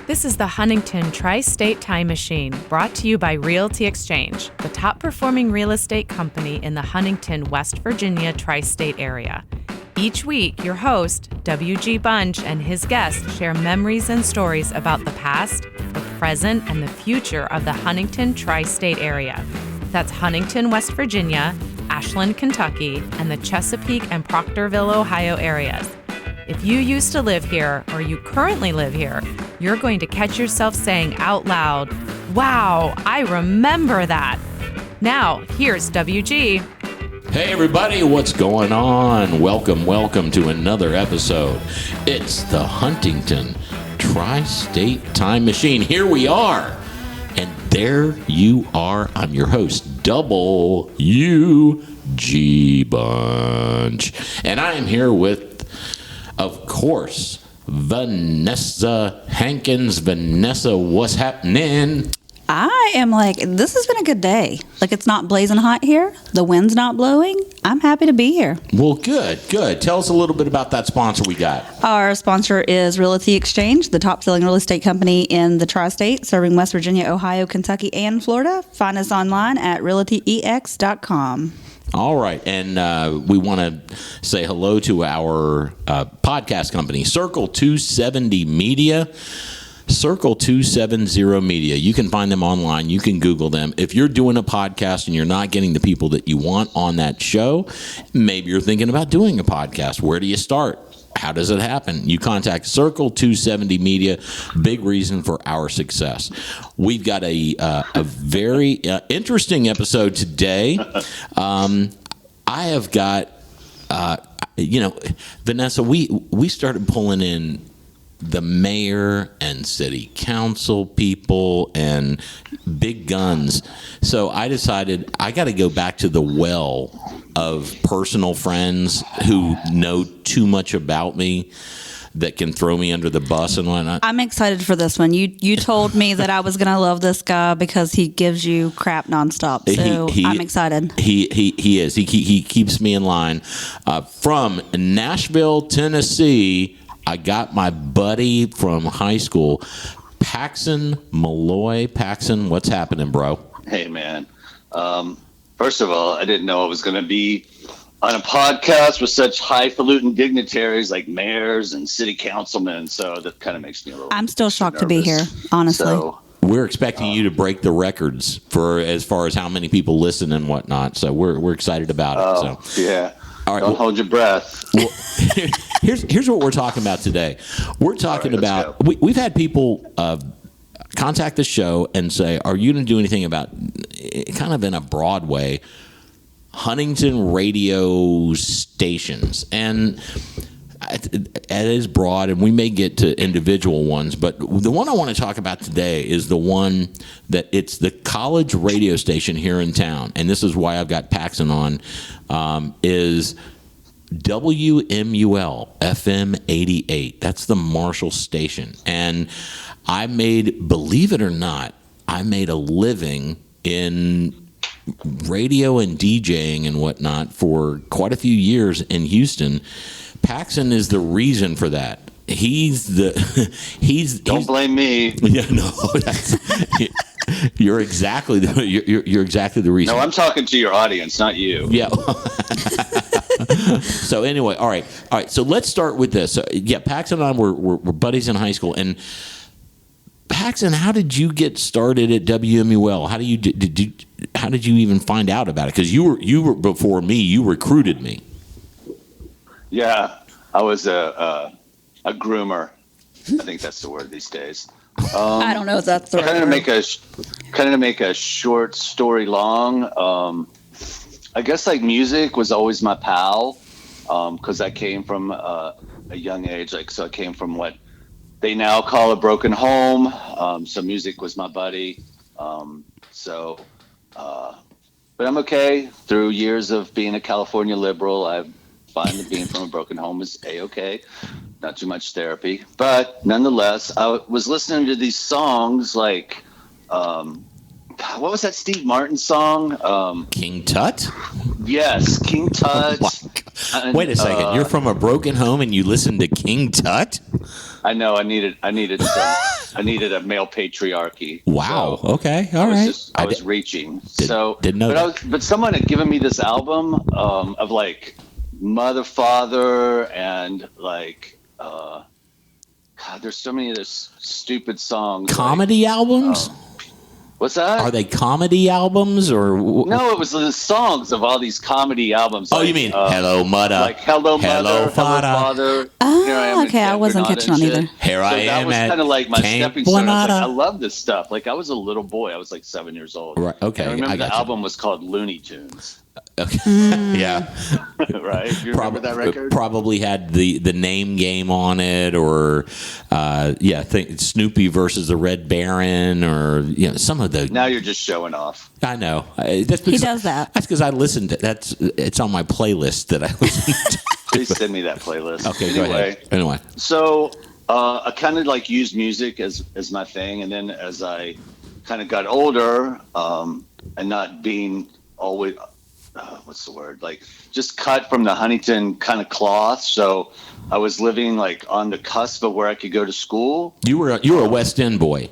This is the Huntington Tri-State Time Machine, brought to you by Realty Exchange, the top-performing real estate company in the Huntington, West Virginia Tri-State Area. Each week, your host, W.G. Bunch, and his guests share memories and stories about the past, the present, and the future of the Huntington Tri-State Area. That's Huntington, West Virginia, Ashland, Kentucky, and the Chesapeake and Proctorville, Ohio areas. If you used to live here or you currently live here, you're going to catch yourself saying out loud, "Wow, I remember that." Now, here's WG. Hey everybody, what's going on? Welcome to another episode. It's the Huntington Tri-State Time Machine. Here we are. And there you are. I'm your host, W.G. Bunch. And I am here with, of course, Vanessa Hankins. Vanessa, what's happening? I am this has been a good day. It's not blazing hot here. The wind's not blowing. I'm happy to be here. Well, good. Tell us a little bit about that sponsor we got. Our sponsor is Realty Exchange, the top-selling real estate company in the Tri-State, serving West Virginia, Ohio, Kentucky, and Florida. Find us online at realtyex.com. All right, and we want to say hello to our podcast company, Circle 270 Media. Circle 270 Media. You can find them online. You can Google them. If you're doing a podcast and you're not getting the people that you want on that show, maybe you're thinking about doing a podcast. Where do you start? How does it happen? You contact Circle 270 Media. Big reason for our success. We've got a very interesting episode today. I have got, Vanessa, we started pulling in the mayor and city council people and big guns. So I decided I got to go back to the well of personal friends who know too much about me that can throw me under the bus and whatnot. I'm excited for this one. You told me that I was going to love this guy because he gives you crap nonstop. So I'm excited. He is. He keeps me in line. From Nashville, Tennessee, I got my buddy from high school, Paxon Malloy. Paxon, what's happening, bro? Hey, man. First of all, I didn't know I was going to be on a podcast with such highfalutin dignitaries like mayors and city councilmen. So that kind of makes me a little I'm still shocked nervous. To be here, honestly. So, we're expecting you to break the records for as far as how many people listen and whatnot. So we're excited about it. So. Yeah. All right, Don't hold your breath. Well, here's what we're talking about today. We're talking about we've had people contact the show and say, "Are you going to do anything about kind of in a broad way Huntington radio stations?" And it is broad, and we may get to individual ones, but the one I want to talk about today is the one that it's the college radio station here in town, and this is why I've got Paxon on, is WMUL FM 88. That's the Marshall station, and believe it or not, I made a living in radio and DJing and whatnot for quite a few years in Houston. Paxon is the reason for that. Don't blame me. Yeah, no, you're exactly you're exactly the reason. No, I'm talking to your audience, not you. Yeah. So anyway, all right. So let's start with this. So, Paxon and I were buddies in high school, and Paxon, how did you get started at WMUL? How did you even find out about it? Because you were before me. You recruited me. Yeah, I was a groomer. I think that's the word these days. I don't know if that's the right word. Kind of to make a short story long. I guess music was always my pal, because I came from a young age. So I came from what they now call a broken home. So music was my buddy. But I'm okay. Through years of being a California liberal, I find that being from a broken home is A-okay. Not too much therapy. But nonetheless, I was listening to these songs what was that Steve Martin song? King Tut? Yes, King Tut. Wait a second. You're from a broken home and you listen to King Tut? I know. I needed some I needed a male patriarchy. Wow. So Okay. All right. I was reaching. Didn't know that. But someone had given me this album of like Mother, Father, and like God, there's so many of those stupid songs. Comedy albums? What's that? Are they comedy albums or? No, it was the songs of all these comedy albums. Oh, like, you mean Hello Mother, like Hello Mother, Hello Father. Hello Father. Oh, Here I am in okay, I Denver, wasn't not catching and on shit. either. Here I So am that was at kind of like my Camp stepping stone. I was like, Granada. I love this stuff. Like I was a little boy. I was like 7 years old. Right, okay, And I remember I the got you. album was called Looney Tunes. Okay. Yeah. Right? You remember that record? Probably had the name game on it, or think Snoopy versus the Red Baron, or some of the. Now you're just showing off. I know. That's because, He does that. That's because I listened to it's on my playlist that I listen to. Please send me that playlist. Okay, go ahead. Anyway. So I kind of like used music as my thing, and then as I kind of got older, and not being always what's the word, like just cut from the Huntington kind of cloth. So I was living like on the cusp of where I could go to school. You were a West End boy.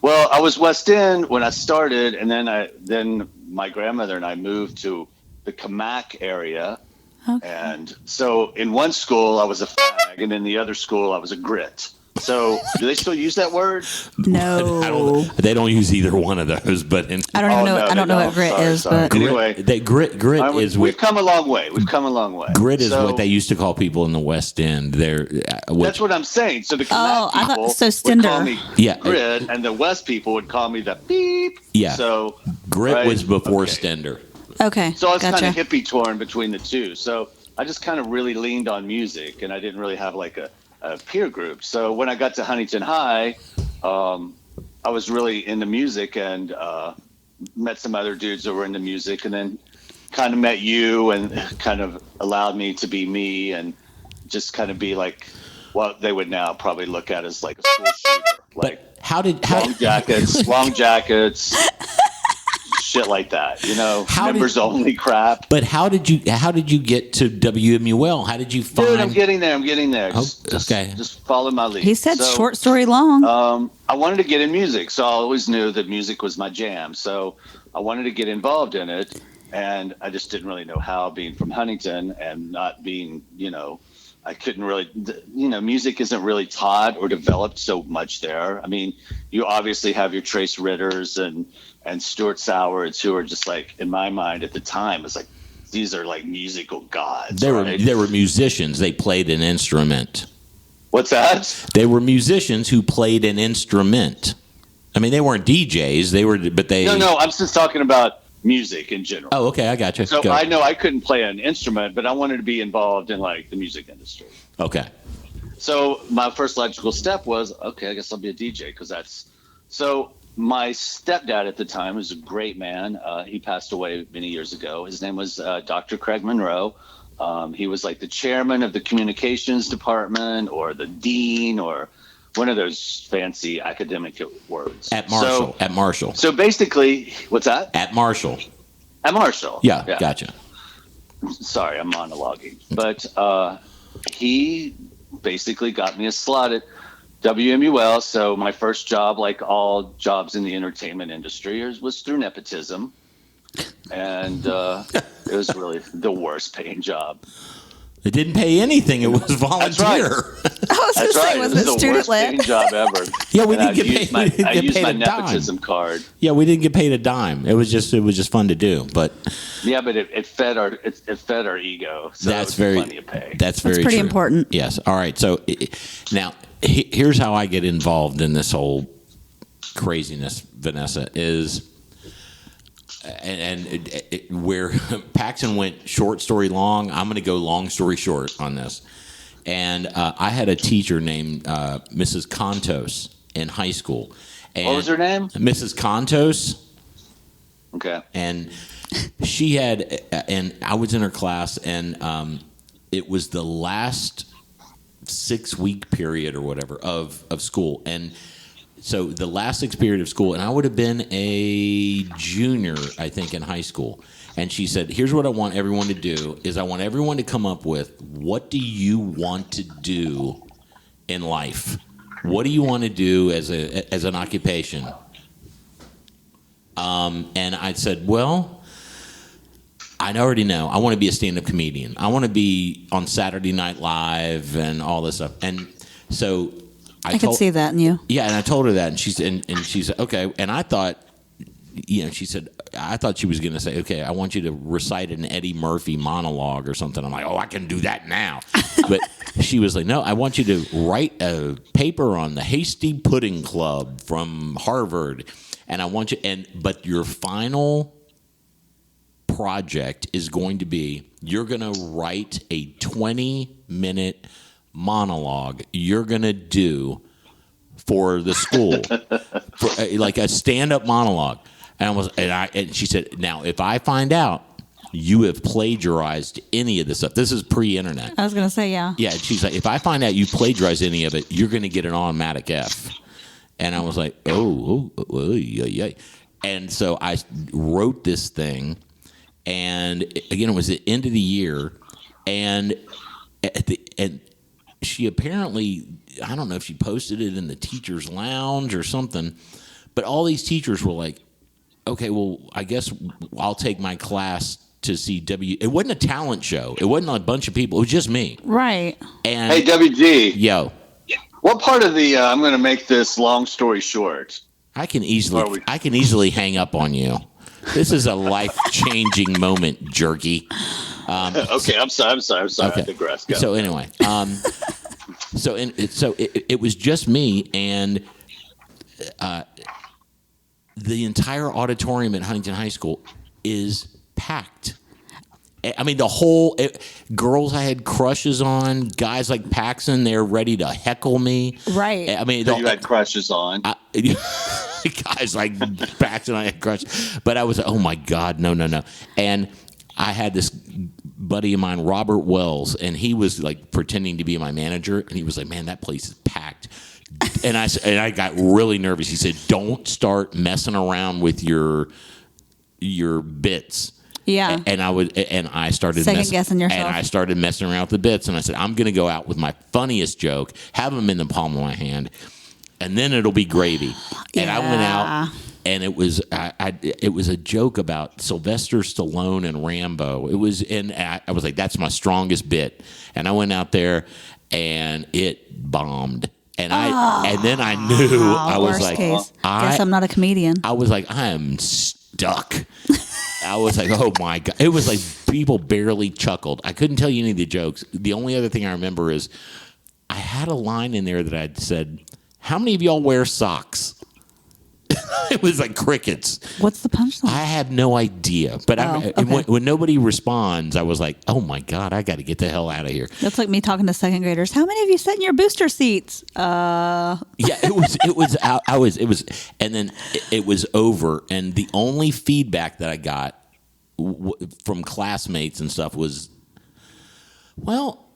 Well, I was West End when I started, and then my grandmother and I moved to the Kamak area. Okay. And so in one school I was a fag, and in the other school I was a grit. So do they still use that word? No. They don't use either one of those, but I don't even know. no, I don't know what grit is, but Anyway, grit is we've come a long way. We've come a long way. Grit is So what they used to call people in the West End. That's what I'm saying. So the Kamak I thought- people so would Stender. call me Yeah. grit, and the West people would call me the beep. Yeah. So Grit right? was before Okay. Stender. okay, So I was gotcha. kind of hippie torn between the two. So I just kind of really leaned on music, and I didn't really have like a peer group. So when I got to Huntington High, I was really into music, and met some other dudes that were into music, and then kind of met you, and kind of allowed me to be me, and just kind of be like what they would now probably look at as like a school shooter. Like But how did long jackets, shit like that, members only crap. But how did you get to WMUL? How did you find? Dude, I'm getting there. Okay. Just follow my lead. He said So, short story long. I wanted to get in music, so I always knew that music was my jam. So I wanted to get involved in it, and I just didn't really know how, being from Huntington and not being, I couldn't really, music isn't really taught or developed so much there. I mean, you obviously have your Trace Ritters and Stuart Sowards, who are just like, in my mind at the time, it's like, these are like musical gods. They right? were musicians. They played an instrument. What's that? They were musicians who played an instrument. I mean, they weren't DJs. No, I'm just talking about music in general. Oh, okay, I got you. So Go. I know I couldn't play an instrument, but I wanted to be involved in like the music industry. Okay. So my first logical step was, okay, I guess I'll be a DJ, because so my stepdad at the time was a great man. He passed away many years ago. His name was Dr. Craig Monroe. He was like the chairman of the communications department, or the dean, or one of those fancy academic words. At Marshall. So basically, what's that? At Marshall. At Marshall. Yeah. Gotcha. Sorry, I'm monologuing. But he basically got me a slot at WMUL. So my first job, like all jobs in the entertainment industry, was through nepotism. And it was really the worst paying job. It didn't pay anything. It was volunteer. I was That's just saying, right. was This it is the student worst paying led? job ever. Yeah, we And didn't get paid. We didn't I get used paid my a dime. nepotism card. Yeah, we didn't get paid a dime. It was just fun to do. But Yeah, but it fed our ego. So that's it was very plenty of pay. That's very pretty true. important. Yes. All right. So now here's how I get involved in this whole craziness, Vanessa, is where Paxon went short story long, I'm going to go long story short on this. And I had a teacher named Mrs. Contos in high school. And What was her name? Mrs. Contos. Okay. And she had, and I was in her class, and it was the last 6-week period or whatever of school. And so the last 6 period of school, and I would have been a junior, I think, in high school. And she said, here's what I want everyone to do, is I want everyone to come up with, what do you want to do in life? what do you want to do as an occupation? And I said, well, I already know. I want to be a stand-up comedian. I want to be on Saturday Night Live and all this stuff. And so I could see that in you. Yeah, and I told her that, and she said, okay. And I thought, she said, I thought she was going to say, okay, I want you to recite an Eddie Murphy monologue or something. I'm like, oh, I can do that now. But she was like, no, I want you to write a paper on the Hasty Pudding Club from Harvard. And I want you, but your final project is going to be, you're going to write a 20-minute monologue you're going to do for the school, for, like a stand-up monologue. And she said, now, if I find out you have plagiarized any of this stuff, this is pre-internet. I was going to say, yeah. Yeah, she's like, if I find out you plagiarized any of it, you're going to get an automatic F. And I was like, yeah. And so I wrote this thing, and again, it was the end of the year, and she apparently, I don't know if she posted it in the teacher's lounge or something, but all these teachers were like, okay, well, I guess I'll take my class to see It wasn't a talent show. It wasn't a bunch of people. It was just me. Right. And hey, WG. Yo. What part of the, I'm going to make this long story short. I can easily hang up on you. This is a life-changing moment, jerky. Okay, I'm sorry. Okay. I digress. Go. So anyway, so it was just me, and the entire auditorium at Huntington High School is packed. I mean, the whole girls I had crushes on, guys like Paxon, they're ready to heckle me. Right. I mean, you had crushes on. Guys like Paxon, I had crushes, but I was, oh my God, no. And I had this buddy of mine, Robert Wells, and he was like pretending to be my manager, and he was like, man, that place is packed. And I got really nervous. He said, don't start messing around with your bits. Yeah. And I started second guessing yourself. And I started messing around with the bits, and I said, I'm going to go out with my funniest joke, have them in the palm of my hand, and then it'll be gravy. Yeah. And I went out, and it was a joke about Sylvester Stallone and Rambo. It was, and I was like, that's my strongest bit. And I went out there, and it bombed. And then I knew, I was like, guess I'm not a comedian. I was like, I am stuck. I was like, oh my God. It was like people barely chuckled. I couldn't tell you any of the jokes. The only other thing I remember is I had a line in there that I'd said, how many of y'all wear socks? It was like crickets. What's the punchline? I have no idea. But when nobody responds, I was like, oh my God, I got to get the hell out of here. That's like me talking to second graders. How many of you sat in your booster seats? Yeah, it was, and then it was over. And the only feedback that I got from classmates and stuff was, well,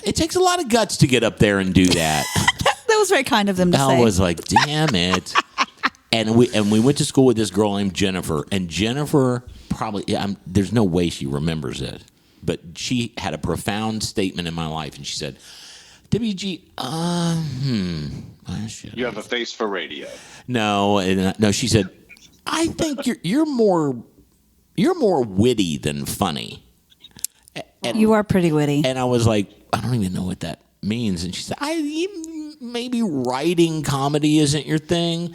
it takes a lot of guts to get up there and do that. That was very kind of them to say. I was like, damn it. And we went to school with this girl named Jennifer, and Jennifer probably, there's no way she remembers it, but she had a profound statement in my life, and she said, WG, you have a face for radio. No, she said, I think you're more witty than funny. And you are pretty witty. And I was like, I don't even know what that means. And she said, maybe writing comedy isn't your thing,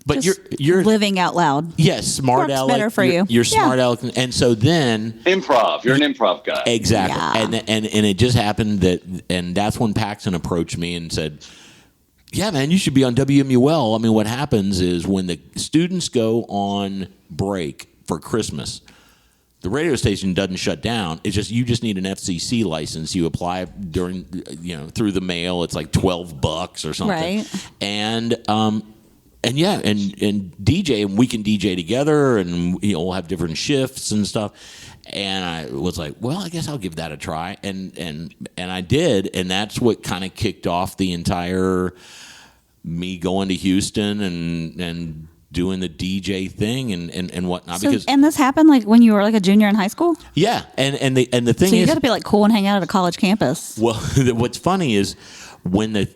but just you're living out loud. Yes, smart aleck. Better for you. You're smart aleck. And so then improv. You're an improv guy. Exactly. Yeah. And it just happened that's when Paxon approached me and said, yeah, man, you should be on WMUL. I mean, what happens is when the students go on break for Christmas, the radio station doesn't shut down. It's just you just need an FCC license. You apply through the mail. It's like $12 or something. Right. And DJ, and we can DJ together, and we'll have different shifts and stuff. And I was like, well, I guess I'll give that a try. And I did, and that's what kind of kicked off the entire me going to Houston and doing the DJ thing and whatnot. So, and this happened like when you were like a junior in high school? Yeah, and the thing is, so you got to be like cool and hang out at a college campus. Well, what's funny is when the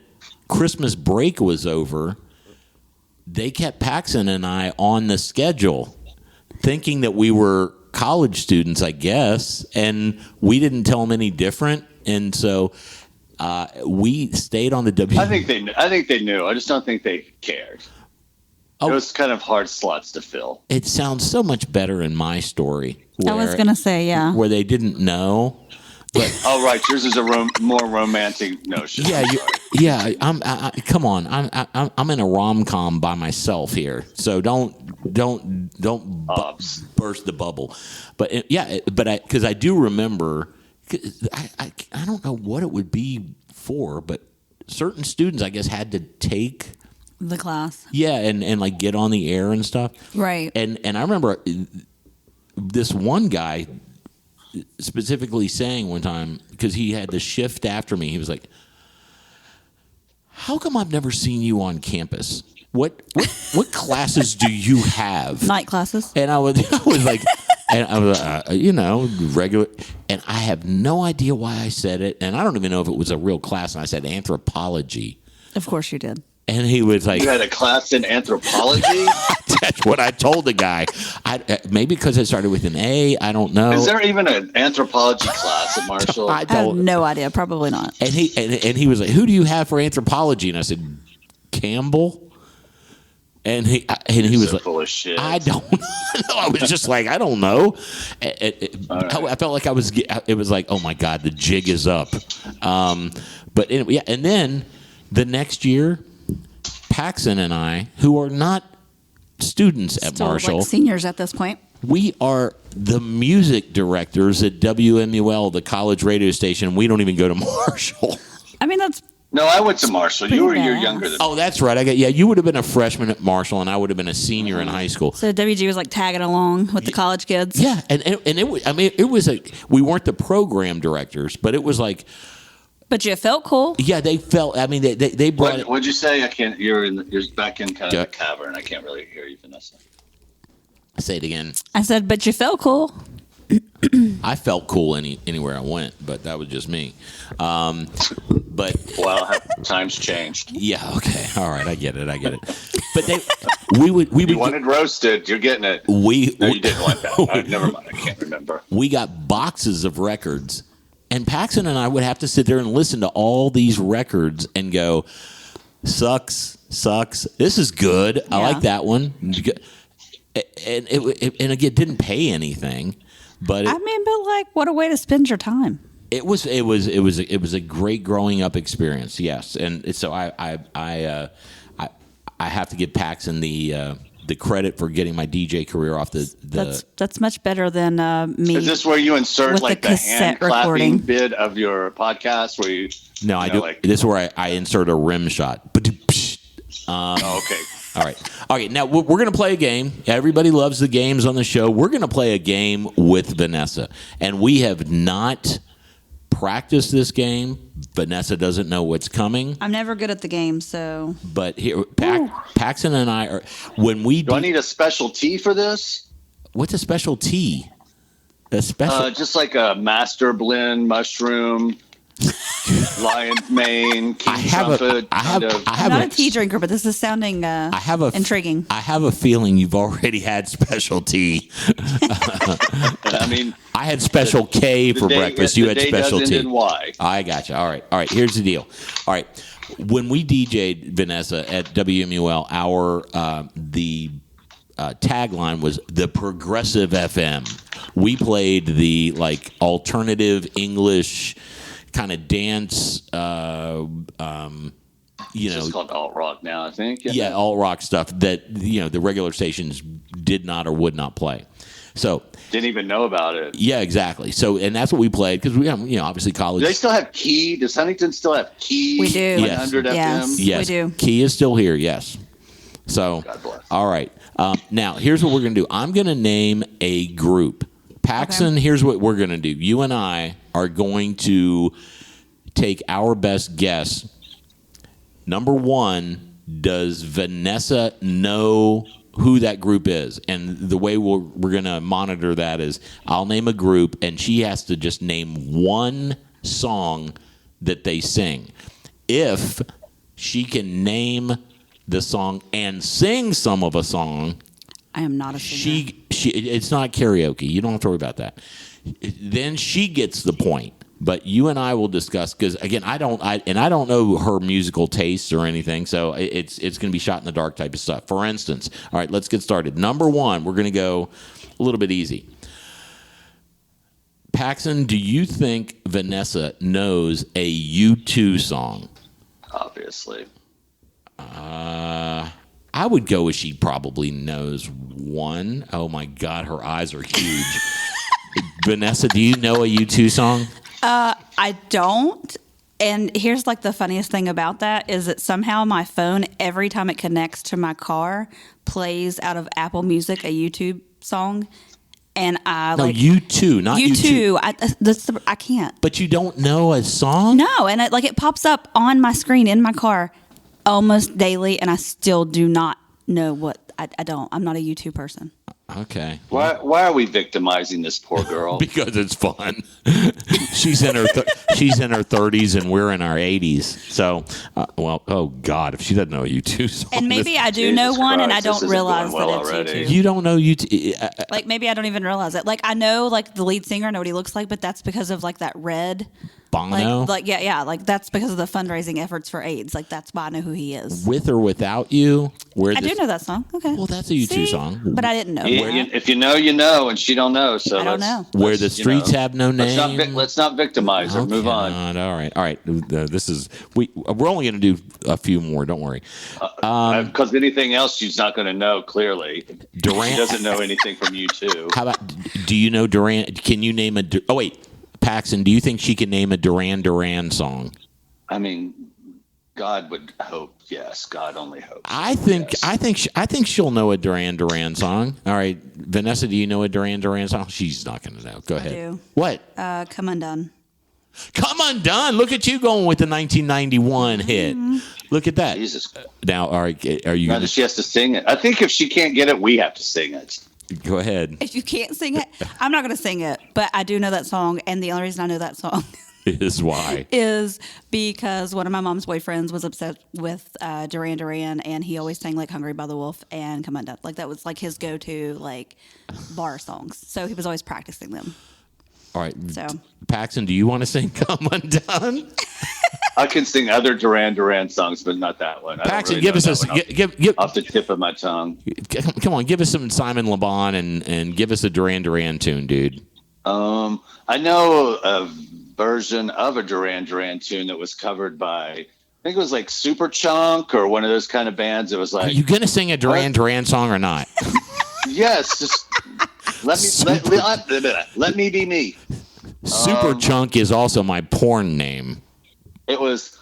Christmas break was over, they kept Paxon and I on the schedule, thinking that we were college students, I guess, and we didn't tell them any different. And so we stayed on the I think they knew. I just don't think they cared. It was kind of hard slots to fill. It sounds so much better in my story. I was going to say, yeah. Where they didn't know. But, oh, right. Yours is a more romantic notion. Yeah, come on. I'm in a rom-com by myself here, so don't burst the bubble. But because I do remember, I don't know what it would be for, but certain students, I guess, had to take the class. Yeah, and like get on the air and stuff. Right. And I remember this one guy specifically saying one time, because he had the shift after me, he was like, "How come I've never seen you on campus? What classes do you have?" Night classes. And I was like, and I was regular, and I have no idea why I said it, and I don't even know if it was a real class, and I said anthropology. Of course you did. And he was like, "You had a class in anthropology?" That's what I told the guy. Maybe because it started with an A. I don't know. Is there even an anthropology class at Marshall? I have no idea. Probably not. And he was like, "Who do you have for anthropology?" And I said, "Campbell." And he was like, "Full of shit." I don't know. I was just like, I don't know. I felt like it was like, oh my God, the jig is up. But anyway, yeah. And then the next year, Paxon and I, who are not students at Still Marshall, like seniors at this point, we are the music directors at WMUL, the college radio station. We don't even go to Marshall. I mean, that's... No, I went to Marshall. You're younger than me. Oh, that's right. You would have been a freshman at Marshall, and I would have been a senior in high school. So WG was like tagging along with the college kids. Yeah, and it was. I mean, it was we weren't the program directors, but it was like. But you felt cool. Yeah, they felt. I mean, they brought it. What'd you say? I can't. You're back in kind of the cavern. I can't really hear you, Vanessa. Say it again. I said, but you felt cool. I felt cool anywhere I went, but that was just me. But well, times changed. Yeah. Okay. All right. I get it. But You wanted roasted. You're getting it. No, you didn't want that. Never mind. I can't remember. We got boxes of records, and Paxon and I would have to sit there and listen to all these records and go, "Sucks. This is good. Yeah. I like that one." And it again didn't pay anything. But what a way to spend your time. It was a great growing up experience, yes, and so I have to give Paxon the credit for getting my DJ career off the. That's much better than me. Is this where you insert like the hand clapping bit of your podcast? Where you? No, I do. This is where I insert a rim shot. Okay. All right. Now we're going to play a game. Everybody loves the games on the show. We're going to play a game with Vanessa, and we have not practiced this game. Vanessa doesn't know what's coming. I'm never good at the game, so. But here, Paxon and I are when we. Do I need a special tea for this? What's a special tea? Just like a master blend mushroom. Lion's mane, king trumpet. I'm not a tea drinker, but this is sounding intriguing. I have a feeling you've already had special tea. I mean, I had special K for breakfast. You had special tea. Y. I got you. All right. Here's the deal. All right. When we DJ'd Vanessa at WMUL, the tagline was the Progressive FM. We played the alternative English kind of dance, It's called alt rock now, I think. Yeah, alt rock stuff that the regular stations did not or would not play. So didn't even know about it. Yeah, exactly. So and that's what we played because we obviously college. Do they still have Key? Does Huntington still have Key? We do. 100 FM. Yes, we do. Key is still here. Yes. So God bless. All right. Now here's what we're gonna do. I'm gonna name a group. Paxon, Here's what we're going to do. You and I are going to take our best guess. Number one, does Vanessa know who that group is? And the way we're going to monitor that is I'll name a group, and she has to just name one song that they sing. If she can name the song and sing some of a song. I am not a singer. It's not karaoke. You don't have to worry about that. Then she gets the point. But you and I will discuss, because again, I don't know her musical tastes or anything, so it's going to be shot in the dark type of stuff. For instance, all right, let's get started. Number one, we're going to go a little bit easy. Paxon, do you think Vanessa knows a U2 song? Obviously. I would go with she probably knows one. Oh my God, her eyes are huge. Vanessa, do you know a U2 song? I don't. And here's like the funniest thing about that is that somehow my phone, every time it connects to my car, plays out of Apple Music a YouTube song. And U2, not U2. I can't. But you don't know a song? No, and it pops up on my screen in my car almost daily, and I still do not know what. I don't. I'm not a U2 person. Okay. Why are we victimizing this poor girl? Because it's fun. She's in her 30s and we're in our 80s. So, oh God, if she doesn't know a U2 song, and maybe I do know one, and I don't realize that it's U2. You don't know U2. Like maybe I don't even realize it. Like I know like the lead singer, I know what he looks like, but that's because of like that red. Bono? Like that's because of the fundraising efforts for AIDS. Like that's why I know who he is. With or Without You? I do know that song. Okay. Well, that's a U2 song. But I didn't know. If you know, you know, and she don't know. So I don't know. Where the Streets Have No Name. Let's not victimize her. Move on. All right. We're only going to do a few more. Don't worry. Because anything else she's not going to know. Clearly, Duran. She doesn't know anything from U2. How about? Do you know Duran? Can you name a? Oh wait. Paxon, do you think she can name a Duran Duran song? I mean, God would hope. Yes, God only hopes. I think she'll know a Duran Duran song. All right, Vanessa, do you know a Duran Duran song? She's not going to know. Go ahead. I do. What? Come Undone. Come Undone. Look at you going with the 1991 hit. Look at that. Jesus. Now, all right, are you? Now she has to sing it. I think if she can't get it, we have to sing it. Go ahead. If you can't sing it, I'm not going to sing it, but I do know that song, and the only reason I know that song is why? Is because one of my mom's boyfriends was obsessed with Duran Duran, and he always sang like "Hungry by the Wolf" and "Come Undone." Like that was like his go-to like bar songs. So he was always practicing them. All right. So Paxon, do you want to sing "Come Undone"? I can sing other Duran Duran songs, but not that one. Paxon, give us off the tip of my tongue. Come on, give us some Simon Le Bon and give us a Duran Duran tune, dude. I know a version of a Duran Duran tune that was covered by, I think it was like Superchunk or one of those kind of bands. It was like, are you gonna sing a Duran Duran song or not? Yes, just let me be me. Superchunk is also my porn name. It was.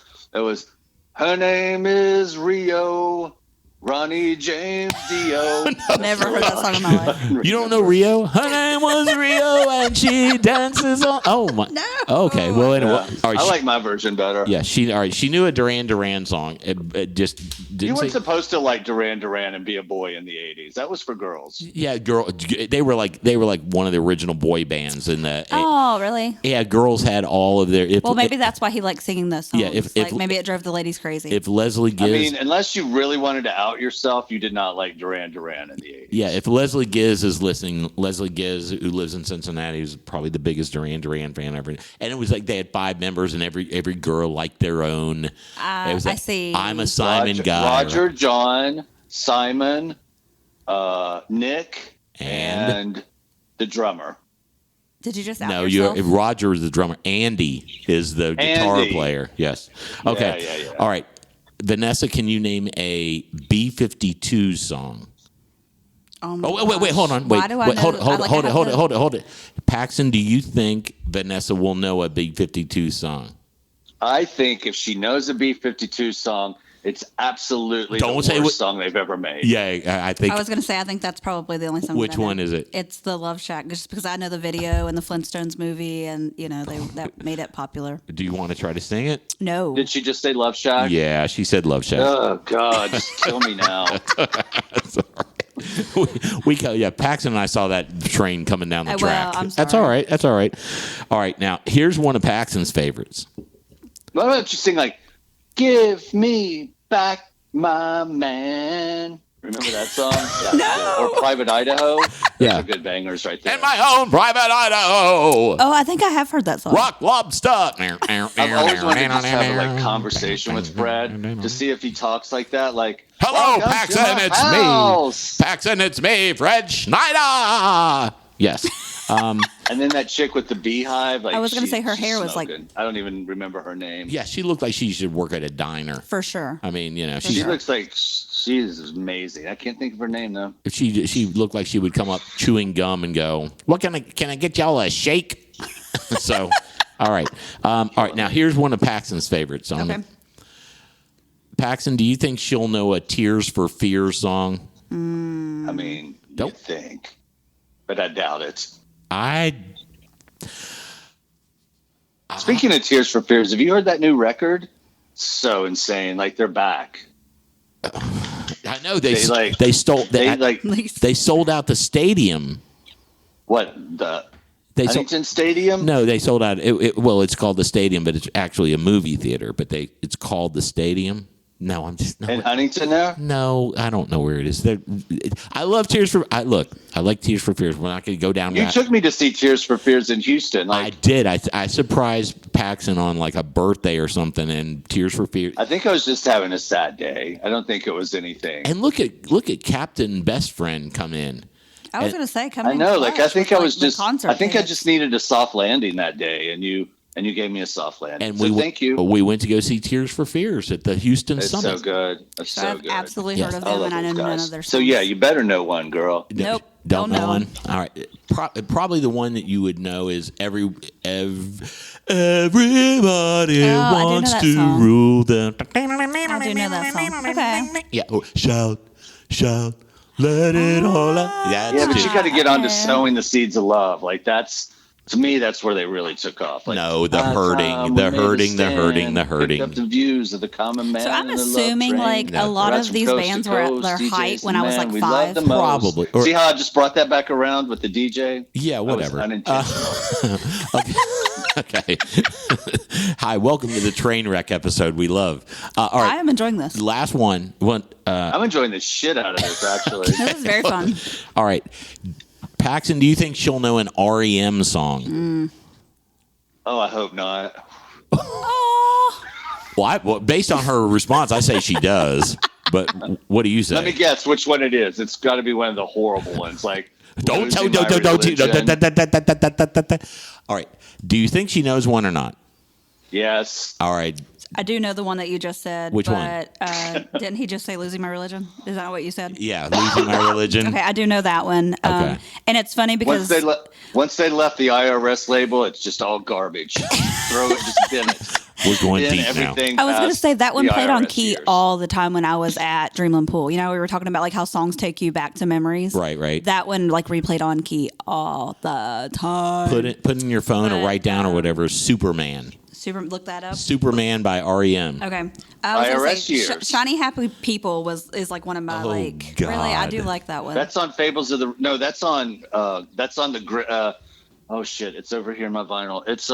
Her name is Rio. Ronnie James Dio. Never heard that song in my life. You don't know Rio? Her name was Rio, and she dances on. Oh my! No. Okay, well anyway, Yeah. all right, I like my version better. Yeah, she knew a Duran Duran song. It just didn't. You weren't supposed to like Duran Duran and be a boy in the '80s. That was for girls. Yeah, they were like one of the original boy bands in the. Oh, really? Yeah, girls had all of their. Maybe that's why he liked singing those songs. Yeah, maybe it drove the ladies crazy. If Leslie Giz, I mean, unless you really wanted to out yourself, you did not like Duran Duran in the '80s. Yeah, if Leslie Giz is listening, Leslie Giz, who lives in Cincinnati, is probably the biggest Duran Duran fan ever. And it was like they had 5 members, and every girl liked their own. It was like, I see. I'm a Simon guy. Roger, John, Simon, Nick, and the drummer. Did you just out No, yourself? Roger is the drummer. Andy is the guitar player. Yes. Okay. Yeah. All right. Vanessa, can you name a B-52 song? Wait, hold on. Hold it. Paxon, do you think Vanessa will know a B-52 song? I think if she knows a B-52 song, it's absolutely the worst song they've ever made. Yeah, I think. I was going to say, I think that's probably the only song. Which one is it? It's the Love Shack, just because I know the video and the Flintstones movie, and that made it popular. Do you want to try to sing it? No. Did she just say Love Shack? Yeah, she said Love Shack. Oh God, just kill me now. That's all right. Paxon and I saw that train coming down the track. I'm sorry. That's all right. All right, now here's one of Paxon's favorites. Why don't you sing like Give me back my man. Remember that song? No. Or Private Idaho? Yeah. Those are good bangers right there. In my own private Idaho. Oh, I think I have heard that song. Rock lobster. I've always wanted to just have a like conversation with Fred to see if he talks like that. Like, hello, welcome to Paxon, my it's house. me. Paxon, it's me, Fred Schneider. Yes. And then that chick with the beehive. Like, I was gonna say her she's hair was like- smoking. I don't even remember her name. Yeah, she looked like she should work at a diner. For sure. I mean, She she looks like she's amazing. I can't think of her name though. she looked like she would come up chewing gum and go, "What can I get y'all a shake?" So, all right. Now here's one of Paxton's favorites. Okay. Paxton, do you think she'll know a Tears for Fears song? I mean, you think, but I doubt it. Speaking of Tears for Fears, have you heard that new record? So insane! Like they're back. I know they sold out the stadium. What the Huntington Stadium? No, they sold out. Well, it's called the Stadium, but it's actually a movie theater. But it's called the Stadium. No, I'm just in Huntington now. No, I don't know where it is. I love Tears for. I like Tears for Fears. We're not going to go down. You took me to see Tears for Fears in Houston. I did. I surprised Paxton on like a birthday or something, and Tears for Fears. I think I was just having a sad day. I don't think it was anything. And look at Captain Best Friend come in. I was going to say, I know. Like I think I was just. I think I tickets. just needed a soft landing that day, and you gave me a soft landing. And thank you. We went to go see Tears for Fears at the Houston It's Summit. so good. It's so I've good. absolutely heard of them, and I know none of their songs. So yeah, you better know one, girl. Nope. Don't know one. one. All right. Probably the one that you would know is everybody wants that to song. rule them. I do know that song. Okay. Yeah. Oh, shout, let it all out. Yeah, but you got to get on to sowing the seeds of love. Like to me, that's where they really took off. Like, No, the hurting. Picked up the views of the common man. So I'm and the love assuming train. like a lot We're of from these coast to bands were at coast, their DJs height when and I was man, like we love 5. the most. Probably. Or- See how I just brought that back around with the DJ? Yeah, whatever. That was unintentional. Okay. Hi, welcome to the train wreck episode we love. All right. I am enjoying this. Last one. I'm enjoying the shit out of this, actually. This is very fun. All right. Paxton, do you think she'll know an REM song? Oh, I hope not. Oh, Well, based on her response, I say she does. But what do you say? Let me guess which one it is. It's got to be one of the horrible ones. Like, Don't tell. Losing My Religion. All right. Do you think she knows one or not? Yes. All right. I do know the one that you just said. Which one? Didn't he just say "Losing My Religion"? Is that what you said? Yeah, Losing My Religion. Okay, I do know that one. Okay. And it's funny because Once they left the IRS label, it's just all garbage. Throw it, just bin it. We're going Bin deep now. everything I was going to past say that one the played on IRS key years. all the time when I was at Dreamland Pool. You know, we were talking about like how songs take you back to memories. Right. That one like replayed on key all the time. Put in your phone or write down or whatever. Superman. Look that up. Superman by REM. Okay. I was gonna IRS say, years. Shiny Happy People is like one of my like God. really I do like that one. That's on Fables of the. No, that's on the. Oh shit! It's over here in my vinyl. It's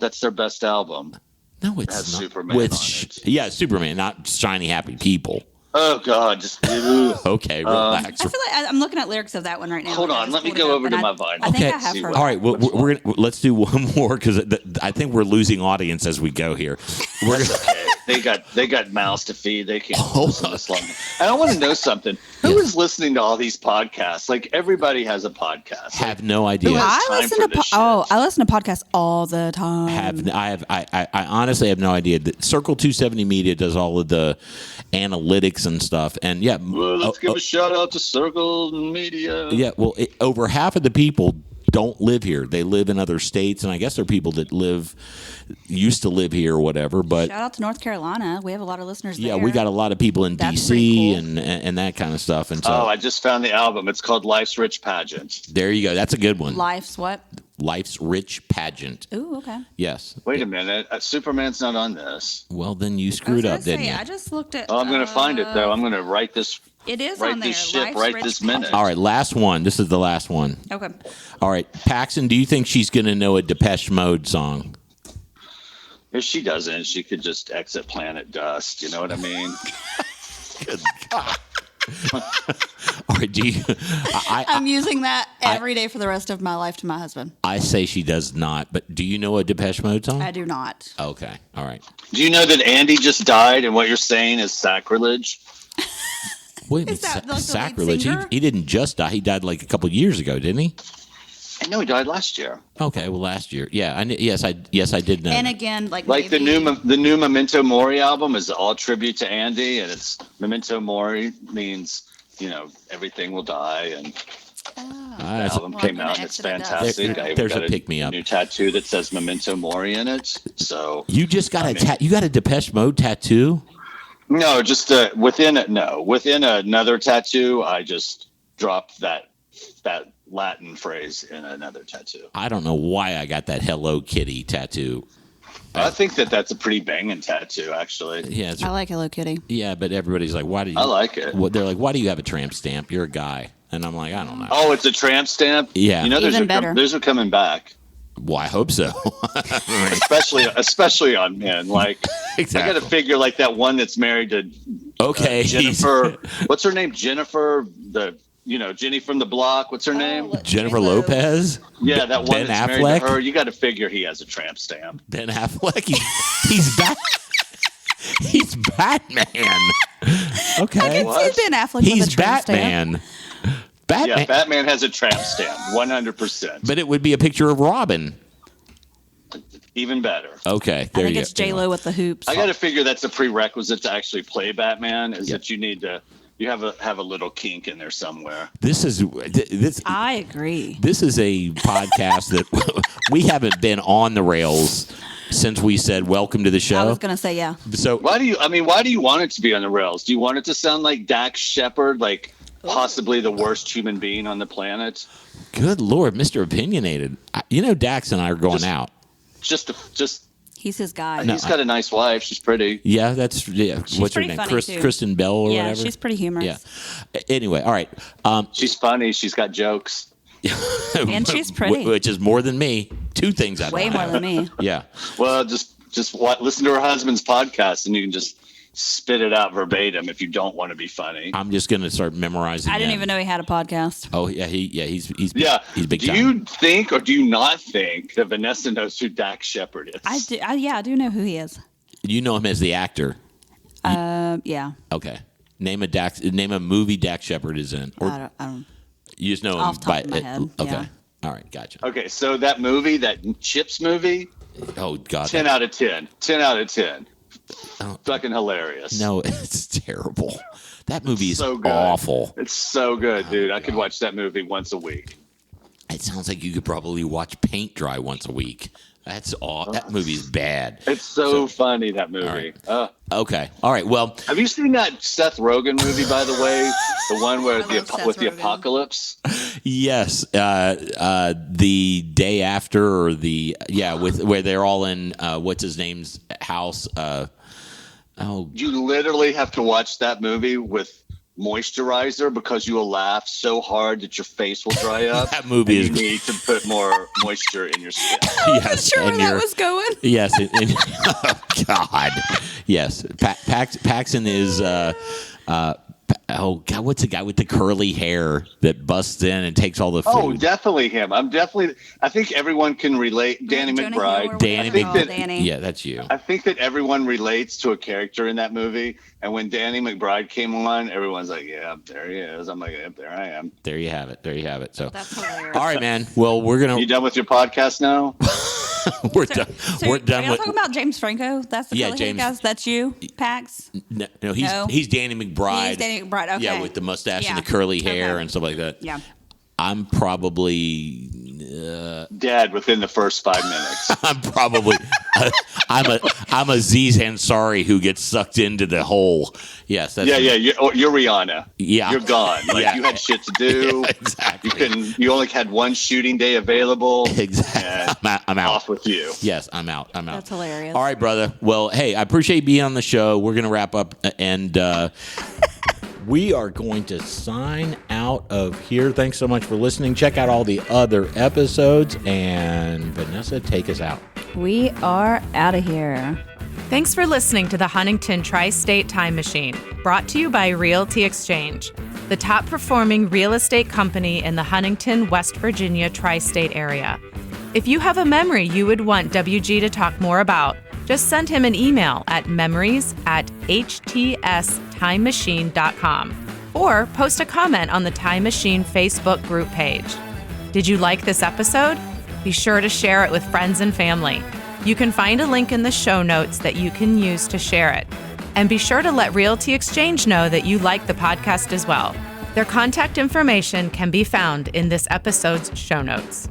that's their best album. No, it's Has not. Superman on it. Yeah, Superman, not Shiny Happy People. Oh god, just Okay, relax. I feel like I'm looking at lyrics of that one right now. Hold Like, I on, just let me pulled go it up, over and to my I vinyl. think Okay. I have See heard. what- All right, we're gonna let's do one more because I think we're losing audience as we go here. We're gonna, Okay. They got mouths to feed. They can't Hold listen on. this long. And I want to know something. Who is listening to all these podcasts? Like everybody has a podcast. have no idea. Who has I time listen for to this shit? I listen to podcasts all the time. I honestly have no idea. Circle 270 Media does all of the analytics and stuff, and yeah, Well, let's give a shout out to Circle Media. yeah. Well, over half of the people don't live here. They live in other states, and I guess there are people that used to live here or whatever. But Shout out to North Carolina. We have a lot of listeners there. yeah, we got a lot of people in That's pretty DC cool. and that kind of stuff. And so Oh, I just found the album. It's called Life's Rich Pageant. there you go. That's a good one. Life's what? Life's Rich Pageant. Ooh, okay. Yes. Wait a minute. Superman's not on this. Well, then you screwed up, didn't you? I just looked at. Oh, I'm going to find it, though. I'm going to write this. It is Write on there. this ship Life's right Rich this minute. Pageant. All right, last one. This is the last one. Okay. All right, Paxton, do you think she's going to know a Depeche Mode song? If she doesn't, she could just exit planet dust. You know what I mean? Good God. All right, I'm using that every day for the rest of my life to my husband. I say she does not, but do you know a Depeche Mode song? I do not. Okay, all right. Do you know that Andy just died, and what you're saying is sacrilege? Wait, Is that like the lead sacrilege? singer? He didn't just die. He died like a couple years ago, didn't he? I know he died last year. Okay, well, last year. Yeah, yes, I did know. And that. again, like The maybe- new Memento Mori album is all tribute to Andy, and it's Memento Mori means everything will die, and the album Well, came I'm out, gonna and it's exit it out. fantastic. I even There's got a pick-me-up. new tattoo that says Memento Mori in it. So You just got you got a Depeche Mode tattoo? no, just within another tattoo, I just dropped that Latin phrase in another tattoo. I don't know why I got that Hello Kitty tattoo. I think that's a pretty banging tattoo, actually. Yeah, I like Hello Kitty. yeah, but everybody's like, why do you? I like it. They're like, why do you have a tramp stamp? You're a guy, and I'm like, I don't know. Oh, it's a tramp stamp. Yeah. Even better. Those are coming back, Well, I hope so. especially on men. Like Exactly. I got to figure like that one that's married to Okay, Jennifer. What's her name? Jennifer. Jenny from the block. What's her name? Jennifer Lopez. Yeah, that one Ben that's Affleck? married to her. You got to figure he has a tramp stamp. Ben Affleck. He's back. He's Batman. Okay. I can see Ben Affleck with a He's tramp stamp. Batman. Batman. Yeah, Batman has a tramp stamp, 100%. But it would be a picture of Robin. Even better. Okay. I There think you it's go. J-Lo with the hoops. I got to figure that's a prerequisite to actually play Batman. Is Yeah. that you have a little kink in there somewhere. This is this. I agree. This is a podcast that we haven't been on the rails since we said welcome to the I show. was going to say, yeah. So Why do you want it to be on the rails? Do you want it to sound like Dax Shepard, like possibly the worst human being on the planet? good Lord, Mr. Opinionated. Dax and I are going out. Just He's his guy. No, he's got a nice wife. She's pretty. Yeah, that's What's her pretty name? funny, too. Kristen Bell or Yeah, whatever. she's pretty humorous. Yeah. Anyway, all right. She's funny. She's got jokes. And she's pretty. Which is more than me. Two things I Way don't more have. than me. Yeah. Well, just listen to her husband's podcast, and you can just spit it out verbatim if you don't want to be funny. I'm just gonna start memorizing. I didn't them. even know he had a podcast. Oh yeah, he's Yeah. he's big do time. you think or do you not think that Vanessa knows who Dax Shepard is? I do. I do know who he is. You know him as the actor. Yeah. Okay. Name a movie Dax Shepard is in, or I don't. you just know him Off the top of my head, Okay. yeah. All right. Gotcha. Okay, so that movie, that Chips movie, Oh God. 10 out of 10. 10 out of 10. Oh. Fucking hilarious. No, it's terrible. That movie is So good. awful. It's so good, dude. I could watch that movie once a week. It sounds like you could probably watch paint dry once a week. That's all. That movie's bad. It's so funny, that movie. All Okay. All right. Well, Have you seen that Seth Rogen movie, by the way? The one where I love Seth with the Rogen. apocalypse? yes. The day after, or where they're all in what's his name's house. You literally have to watch that movie with moisturizer because you will laugh so hard that your face will dry up. That movie and is- you need to put more moisture in your skin. Yes. Sure where and that you're- was going. Yes. Oh God. Yes. Paxon is. Oh God, what's the guy with the curly hair that busts in and takes all the food? Oh, definitely him. I think everyone can relate. Danny Jonah Hill or McBride. whatever Danny they call Mc- Danny. Yeah, that's you. I think that everyone relates to a character in that movie. And when Danny McBride came on, everyone's like, yeah, there he is. I'm like, yep, there I am. There you have it. There you have it. So, That's hilarious. all right, man. Well, we're You gonna done with your podcast now? we're done. So We're are done y'all with. talking about James Franco? That's the Yeah, curly hair James- guys. That's you, Pax. No, No? he's Danny McBride. He's Danny McBride. Okay. Yeah, with the mustache and Yeah. the curly hair Okay. and stuff like that. Yeah. I'm probably. Dead within the first 5 minutes. I'm probably. I'm a Aziz Ansari who gets sucked into the hole. Yes. That's Yeah. You're Rihanna. Yeah. You're gone. Like Yeah. you had shit to do. Yeah, exactly. You only had one shooting day available. Exactly. And I'm out. off with you. Yes, I'm out. That's hilarious. All right, brother. Well, hey, I appreciate you being on the show. We're going to wrap up, and we are going to sign out of here. Thanks so much for listening. Check out all the other episodes, and Vanessa, take us out. We are out of here. Thanks for listening to the Huntington Tri-State Time Machine, brought to you by Realty Exchange, the top performing real estate company in the Huntington, West Virginia Tri-State Area. If you have a memory you would want WG to talk more about, just send him an email at memories@HTSTimemachine.com or post a comment on the Time Machine Facebook group page. Did you like this episode? Be sure to share it with friends and family. You can find a link in the show notes that you can use to share it. And be sure to let Realty Exchange know that you like the podcast as well. Their contact information can be found in this episode's show notes.